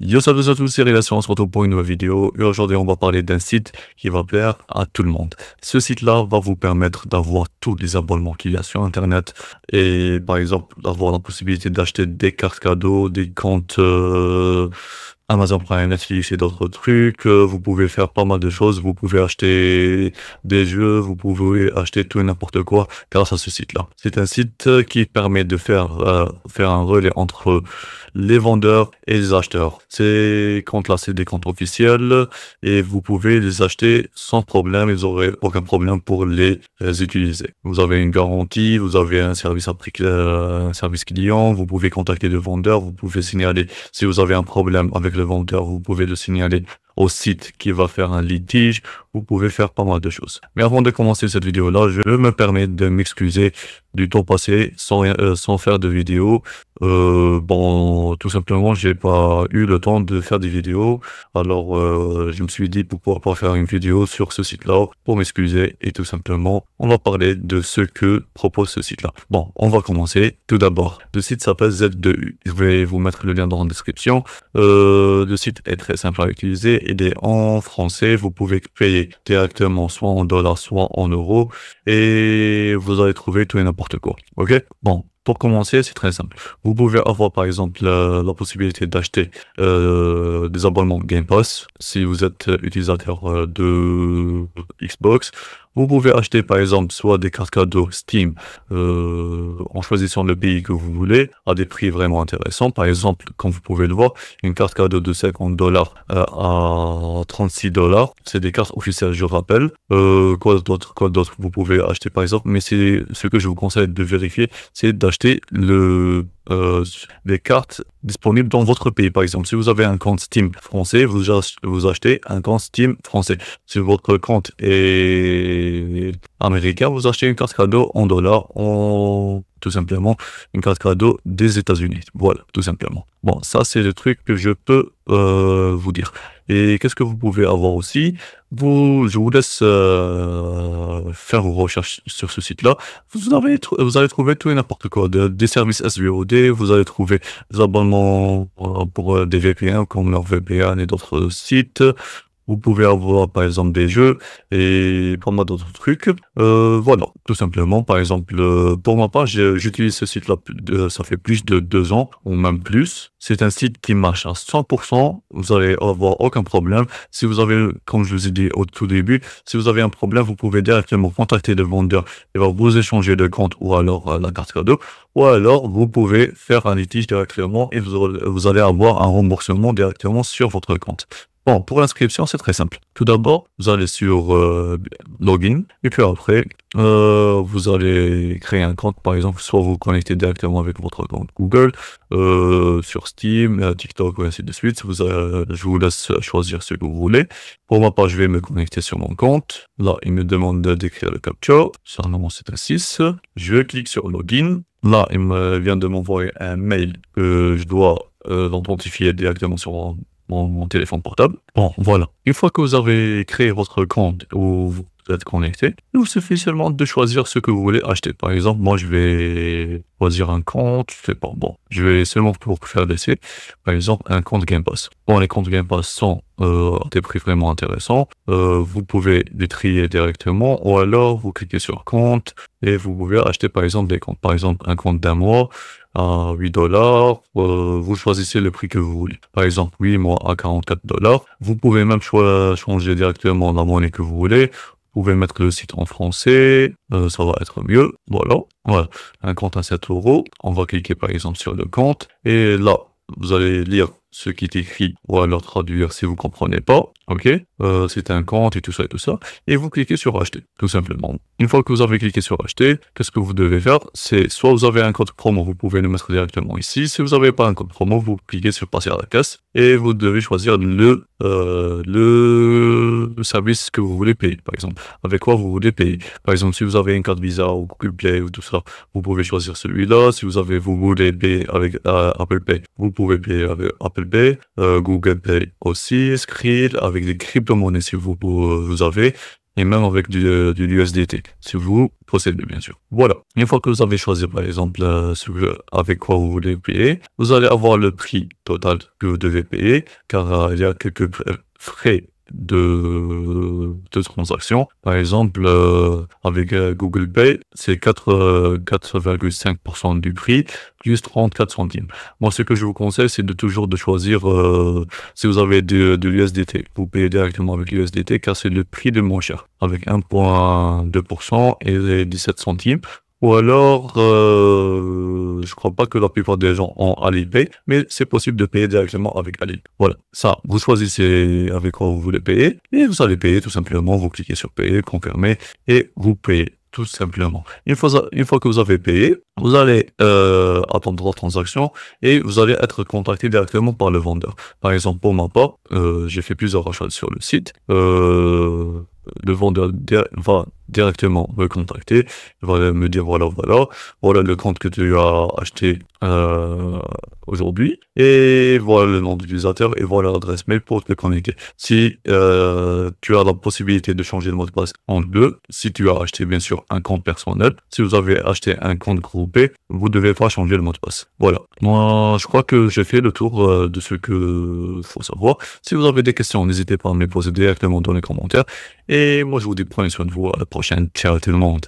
Yo, salut à tous, c'est Relation, on se retrouve pour une nouvelle vidéo et aujourd'hui on va parler d'un site qui va plaire à tout le monde. Ce site-là va vous permettre d'avoir tous les abonnements qu'il y a sur Internet et par exemple d'avoir la possibilité d'acheter des cartes cadeaux, des comptes Amazon Prime, Netflix et d'autres trucs. Vous pouvez faire pas mal de choses, vous pouvez acheter des jeux, vous pouvez acheter tout et n'importe quoi grâce à ce site-là. C'est un site qui permet de faire un relais entre les vendeurs et les acheteurs. Ces comptes-là, c'est des comptes officiels et vous pouvez les acheter sans problème. Ils n'aurez aucun problème pour les utiliser. Vous avez une garantie, vous avez un service après, un service client. Vous pouvez contacter le vendeur, vous pouvez signaler si vous avez un problème avec le vendeur, vous pouvez le signaler au site qui va faire un litige. Vous pouvez faire pas mal de choses. Mais avant de commencer cette vidéo-là, je me permets de m'excuser du temps passé sans faire de vidéo. Bon, tout simplement, j'ai pas eu le temps de faire des vidéos. Alors, je me suis dit pourquoi pas faire une vidéo sur ce site-là pour m'excuser et tout simplement, on va parler de ce que propose ce site-là. Bon, on va commencer. Tout d'abord, le site s'appelle Z2U. Je vais vous mettre le lien dans la description. Le site est très simple à utiliser. Il est en français. Vous pouvez payer directement soit en dollars, soit en euros et vous allez trouver tout et n'importe quoi. Ok? Bon. Pour commencer, c'est très simple. Vous pouvez avoir par exemple la possibilité d'acheter des abonnements Game Pass si vous êtes utilisateur de Xbox. Vous pouvez acheter par exemple soit des cartes cadeaux Steam en choisissant le pays que vous voulez à des prix vraiment intéressants. Par exemple, comme vous pouvez le voir, une carte cadeau de 50 dollars à 36 dollars. C'est des cartes officielles, je rappelle. Quoi d'autre vous pouvez acheter par exemple, mais c'est ce que je vous conseille de vérifier, c'est d'acheter les cartes disponibles dans votre pays. Par exemple, si vous avez un compte Steam français, vous achetez un compte Steam français. Si votre compte est américain, vous achetez une carte cadeau en dollars, tout simplement une carte cadeau des États-Unis. Voilà, tout simplement. Bon, ça c'est le truc que je peux vous dire. Et qu'est-ce que vous pouvez avoir aussi? Je vous laisse faire vos recherches sur ce site-là. Vous allez trouver tout et n'importe quoi, des services SVOD, vous allez trouver des abonnements pour des VPN comme NordVPN et d'autres sites. Vous pouvez avoir par exemple des jeux et pas mal d'autres trucs. Voilà, tout simplement. Par exemple, pour ma part, j'utilise ce site-là, ça fait plus de 2 ans ou même plus. C'est un site qui marche à 100%. Vous allez avoir aucun problème. Si vous avez, comme je vous ai dit au tout début, si vous avez un problème, vous pouvez directement contacter le vendeur. Il va vous échanger le compte ou alors la carte cadeau. Ou alors, vous pouvez faire un litige directement et vous allez avoir un remboursement directement sur votre compte. Bon, pour l'inscription, c'est très simple. Tout d'abord, vous allez sur Login, et puis après, vous allez créer un compte, par exemple, soit vous connectez directement avec votre compte Google, sur Steam, TikTok, ou ainsi de suite. Je vous laisse choisir ce que vous voulez. Pour ma part, je vais me connecter sur mon compte. Là, il me demande d'écrire le captcha. Normalement, c'est un 6. Je clique sur Login. Là, il vient de m'envoyer un mail que je dois l'authentifier directement sur mon téléphone portable. Bon, voilà. Une fois que vous avez créé votre compte ou vous êtes connecté, il vous suffit seulement de choisir ce que vous voulez acheter. Par exemple, moi, je vais choisir un compte, je sais pas, bon, je vais seulement pour faire l'essai, par exemple, un compte Game Pass. Bon, les comptes Game Pass sont à des prix vraiment intéressants. Vous pouvez les trier directement ou alors vous cliquez sur compte et vous pouvez acheter par exemple des comptes. Par exemple, un compte d'un mois à 8 dollars, vous choisissez le prix que vous voulez. Par exemple, 8 mois à 44 dollars. Vous pouvez même changer directement la monnaie que vous voulez. Vous pouvez mettre le site en français, ça va être mieux. Voilà. Un compte à 7 euros. On va cliquer par exemple sur le compte et là, vous allez lire ce qui est écrit ou alors traduire si vous comprenez pas. Ok, c'est un compte et tout ça. Et vous cliquez sur acheter, tout simplement. Une fois que vous avez cliqué sur acheter, qu'est-ce que vous devez faire? C'est soit vous avez un code promo, vous pouvez le mettre directement ici. Si vous n'avez pas un code promo, vous cliquez sur passer à la caisse et vous devez choisir le service que vous voulez payer. Par exemple, avec quoi vous voulez payer. Par exemple, si vous avez une carte Visa ou Google Play ou tout ça, vous pouvez choisir celui-là. Si vous voulez payer avec Apple Pay, vous pouvez payer avec Apple Pay, Google Pay aussi, Skrill avec des crypto-monnaies si vous avez, et même avec du USDT, si vous possédez bien sûr. Voilà. Une fois que vous avez choisi par exemple avec quoi vous voulez payer, vous allez avoir le prix total que vous devez payer, car il y a quelques frais de transaction. Par exemple, avec Google Pay, c'est 4,5% du prix plus 34 centimes. Moi, ce que je vous conseille, c'est de toujours de choisir, si vous avez de l'USDT, vous payez directement avec l'USDT car c'est le prix le moins cher, avec 1,2% et 17 centimes. Ou alors, je crois pas que la plupart des gens ont Alipay, mais c'est possible de payer directement avec Alipay. Voilà, ça, vous choisissez avec quoi vous voulez payer, et vous allez payer tout simplement, vous cliquez sur payer, confirmer, et vous payez tout simplement. Une fois que vous avez payé, vous allez attendre la transaction et vous allez être contacté directement par le vendeur. Par exemple, pour ma part, j'ai fait plusieurs achats sur le site. Le vendeur va directement me contacter, il va me dire voilà le compte que tu as acheté aujourd'hui, et voilà le nom de l'utilisateur, et voilà l'adresse mail pour te connecter. Si tu as la possibilité de changer le mot de passe en deux, si tu as acheté bien sûr un compte personnel, si vous avez acheté un compte groupé, vous devez pas changer le mot de passe. Voilà. Moi, je crois que j'ai fait le tour de ce que faut savoir. Si vous avez des questions, n'hésitez pas à me les poser directement dans les commentaires. Et moi, je vous dis prenez soin de vous. À la prochaine. Ciao tout le monde.